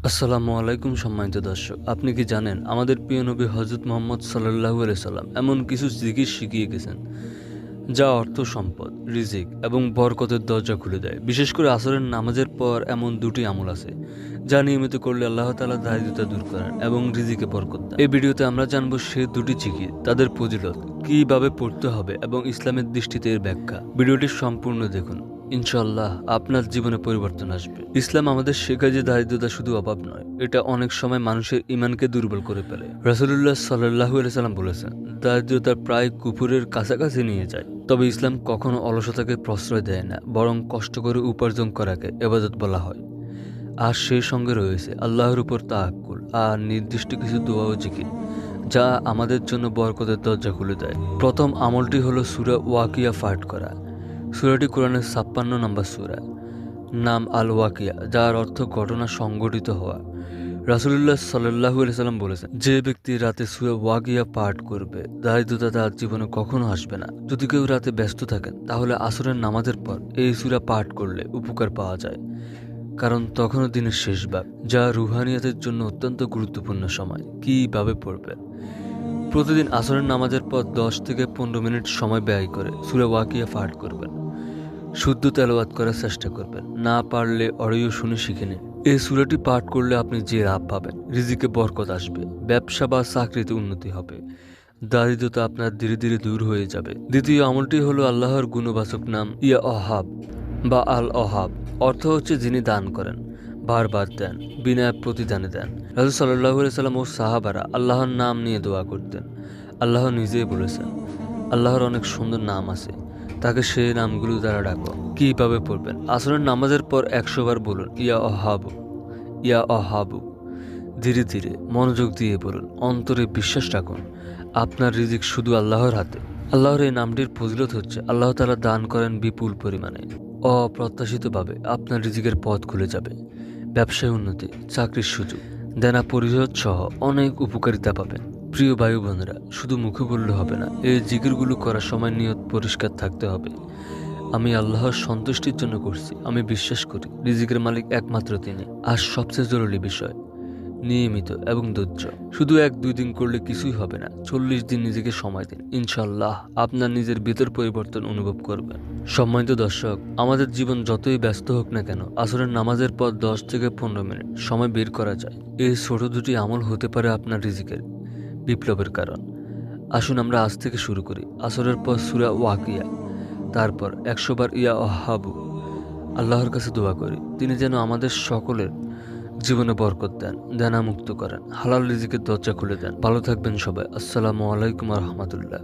আসসালামু আলাইকুম সম্মানিত দর্শক, আপনি কি জানেন আমাদের প্রিয় নবী হযরত মুহাম্মদ সাল্লাল্লাহু আলাইহি সাল্লাম এমন কিছু জিকির শিখিয়ে গেছেন যা অর্থ, সম্পদ, রিজিক এবং বরকতের দরজা খুলে দেয়। বিশেষ করে আসরের নামাজের পর এমন দুটি আমল আছে যা নিয়মিত করলে আল্লাহ তাআলা দারিদ্রতা দূর করেন এবং রিজিকে বরকত দেন। এই ভিডিওতে আমরা জানবো সে দুটি জিকির, তাদের ফজিলত, কিভাবে পড়তে হবে এবং ইসলামের দৃষ্টিতে এর ব্যাখ্যা। ভিডিওটি সম্পূর্ণ দেখুন, ইনশাআল্লাহ আপনার জীবনে পরিবর্তন আসবে। ইসলাম আমাদের শেখায় যে দারিদ্রতা শুধু অভাব নয়, এটা অনেক সময় মানুষের ঈমানকে দুর্বল করে ফেলে। রাসূলুল্লাহ সাল্লাল্লাহু আলাইহি সাল্লাম বলেছেন, দারিদ্রতা প্রায় কুফুরের কাছাকাছি নিয়ে যায়। তবে ইসলাম কখনো অলসতাকে প্রশ্রয় দেয় না, বরং কষ্ট করে উপার্জন করাকে ইবাদত বলা হয়। আর সেই সঙ্গে রয়েছে আল্লাহর উপর তাওয়াক্কুল আর নির্দিষ্ট কিছু দোয়া ও জিকির যা আমাদের জন্য বরকতের দরজা খুলে দেয়। প্রথম আমলটি হলো সূরা ওয়াকিয়া পাঠ করা। সূরাটি কোরআনের ৫৬ নম্বর সূরা, নাম আল ওয়াকিয়া, যার অর্থ ঘটনা সংঘটিত হওয়া। রাসূলুল্লাহ সাল্লাল্লাহু আলাইহি সাল্লাম বলেছেন, যে ব্যক্তি রাতে সূরা ওয়াকিয়া পাঠ করবে, দারিদ্রতা তার জীবনে কখনো আসবে না। যদি কেউ রাতে ব্যস্ত থাকেন, তাহলে আসরের নামাজের পর এই সূরা পাঠ করলে উপকার পাওয়া যায়, কারণ তখনও দিনের শেষ ভাগ, যা রুহানিয়াতের জন্য অত্যন্ত গুরুত্বপূর্ণ সময়। কিভাবে পড়বেন? প্রতিদিন আসরের নামাজের পর ১০ থেকে ১৫ মিনিট সময় ব্যয় করে সূরা ওয়াকিয়া পাঠ করবেন। শুদ্ধ তেলাওয়াত করার চেষ্টা করবেন, না পারলে অডিও শুনে শিখে নিন। এই সূরাটি পাঠ করলে আপনি যে লাভ পাবেন, রিজিকে বরকত আসবে, ব্যবসা বা চাকরিতে উন্নতি হবে, দারিদ্রতা আপনার ধীরে ধীরে দূর হয়ে যাবে। দ্বিতীয় আমলটি হলো আল্লাহর গুণবাচক নাম ইয়া অহাব বা আল অহাব। অর্থ হচ্ছে যিনি দান করেন, বারবার দেন, বিনা প্রতিদানে দেন। রাসূল সাল্লাল্লাহু আলাইহি সাল্লাম ও সাহাবারা আল্লাহর নাম নিয়ে দোয়া করতেন। আল্লাহ নিজেই বলেছেন, আল্লাহর অনেক সুন্দর নাম আছে, তাকে সেই নামগুলো দ্বারা ডাকো। কিভাবে পড়বেন? আসরের নামাজের পর ১০০ বার বলুন ইয়া অহাবু, ইয়া অহাবু। ধীরে ধীরে মনোযোগ দিয়ে বলুন, অন্তরে বিশ্বাস রাখুন আপনার রিজিক শুধু আল্লাহর হাতে। আল্লাহর এই নামটির ফজিলত হচ্ছে আল্লাহ তাআলা দান করেন বিপুল পরিমাণে। অপ্রত্যাশিতভাবে আপনার রিজিকের পথ খুলে যাবে, ব্যবসায় উন্নতি, চাকরির সুযোগ, দেনা পরিশোধ সহ অনেক উপকারিতা পাবেন। প্রিয় ভাই বোনেরা, শুধু মুখে বললে হবে না, এই জিকিরগুলো করার সময় নিয়ত পরিষ্কার থাকতে হবে। আমি আল্লাহর সন্তুষ্টির জন্য করছি, আমি বিশ্বাস করি রিজিকের মালিক একমাত্র তিনি। আর সবচেয়ে জরুরি বিষয়, নিয়মিত এবং ধৈর্য। শুধু ১-২ দিন করলে কিছুই হবে না, ৪০ দিন নিজেকে সময় দিন, ইনশাআল্লাহ আপনার নিজের ভিতর পরিবর্তন অনুভব করবেন। সম্মানিত দর্শক, আমাদের জীবন যতই ব্যস্ত হোক না কেন, আসরের নামাজের পর ১০ থেকে ১৫ মিনিট সময় বের করা যায়। এই ছোট দুটি আমল হতে পারে আপনার রিজিকের বিপ্লবের কারণ। আসুন আমরা আজ থেকে শুরু করি। আসরের পর সূরা ওয়াকিয়া, তারপর ১০০ বার ইয়া অহাবু। আল্লাহর কাছে দোয়া করি তিনি যেন আমাদের সকলের জীবনে বরকত দেন, দেনা মুক্ত করেন, হালাল রিজিকের দরজা খুলে দেন। ভালো থাকবেন সবাই। আসসালামু আলাইকুম ওয়া রাহমাতুল্লাহ।